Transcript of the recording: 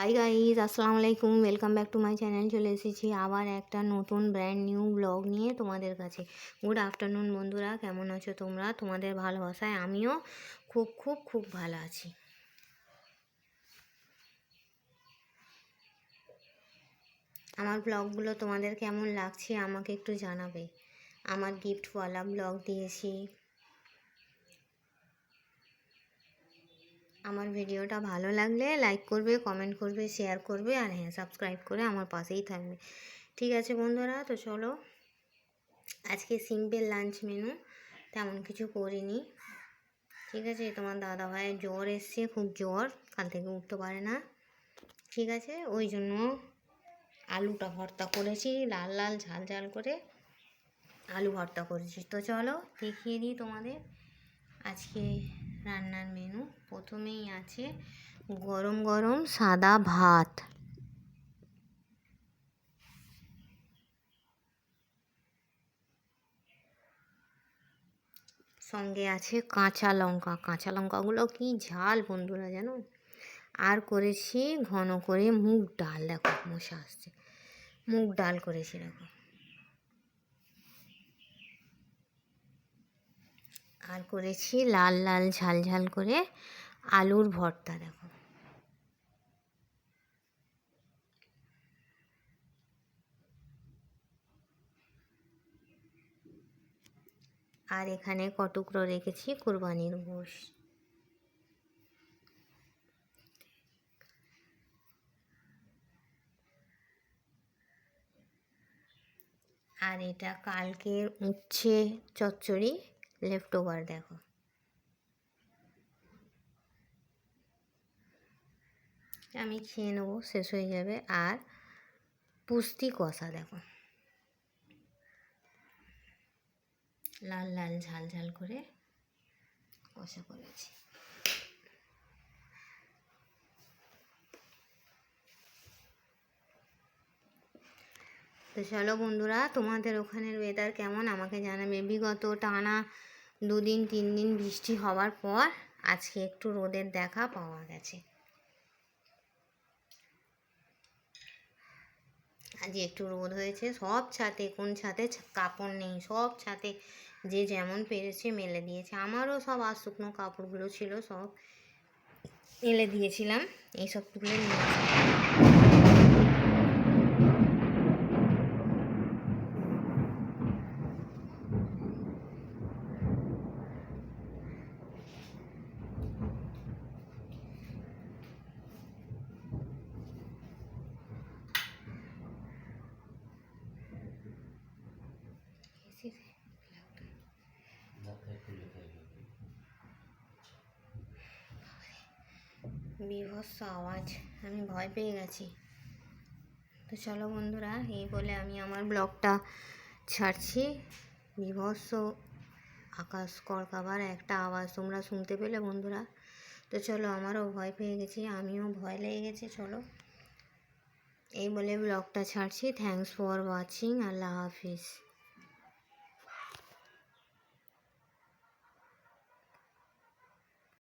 Hi guys, আসসালামু আলাইকুম। Welcome back to my channel. চলে এসেছি আবার একটা নতুন ব্র্যান্ড নিউ ব্লগ নিয়ে তোমাদের কাছে। গুড আফটারনুন বন্ধুরা, কেমন আছো তোমরা? তোমাদের ভালোবাসায় আমিও খুব খুব খুব ভালো আছি। আমার ব্লগগুলো তোমাদের কেমন লাগছে আমাকে একটু জানাবে। আমার গিফটওয়ালা ব্লগ দিয়েছি। আমার ভিডিওটা ভালো লাগলে লাইক করবে, কমেন্ট করবে, শেয়ার করবে, আর হ্যাঁ, সাবস্ক্রাইব করে আমার পাশেই থাকবে। ঠিক আছে বন্ধুরা, তো চলো আজকে সিম্পল লাঞ্চ মেনু, তেমন কিছু করিনি। ঠিক আছে, তোমার দাদা ভাইয়ের জ্বর এসছে, খুব জ্বর, কাল থেকে উঠতে পারে না। ঠিক আছে, ওই জন্য আলুটা ভর্তা করেছি, লাল লাল ঝাল ঝাল করে আলু ভর্তা করেছি। তো চলো দেখিয়ে দিই তোমাদের আজকে রান্নার মেনু। প্রথমেই আছে গরম গরম সাদা ভাত, সঙ্গে আছে কাঁচা লঙ্কা। কাঁচা লঙ্কাগুলো কি ঝাল বন্ধুরা জানো। আর করেছি ঘন করে মুগ ডাল, দেখো মশা আসছে, মুগ ডাল করেছি দেখো। আর করেছি লাল লাল ঝাল ঝাল করে আলুর ভর্তা দেখো। আর এখানে কটুকরো রেখেছি কুরবানির গোশ। আর এটা কালকের উচ্ছে চচ্চড়ি লেফট ওভার দেখো। আমি খেয়ে নেবো, শেষ হয়ে যাবে। আর পুস্তি কষা দেখো, লাল লাল ঝাল ঝাল করে কষা করেছি। তো চলো বন্ধুরা, তোমাদের ওখানের ওয়েদার কেমন আমাকে জানাবে। বিগত টানা 2-3 দিন বৃষ্টি হওয়ার পর আজকে একটু রোদের দেখা পাওয়া গেছে। আজ একটু রোদ হয়েছে। সব ছাদে, কোন ছাদে কাপড় নেই, সব ছাদে যে যেমন পেরেছে মেলে দিয়েছে। আমারও সব আর শুকনো কাপড়গুলো ছিল, সব মেলে দিয়েছিলাম। এইসব তুলে নিয়ে বিভৎস আওয়াজ, আমি ভয় পেয়ে গেছি। তো চলো বন্ধুরা, এই বলে আমি আমার ব্লগটা ছাড়ছি। বিভৎস আকাশ কড়কাবার একটা আওয়াজ তোমরা শুনতে পেলে বন্ধুরা। তো চলো, আমারও ভয় পেয়ে গেছি, আমিও ভয় লেগে গেছে। চলো এই বলে ব্লগটা ছাড়ছি। Thanks for watching. Allah Hafiz.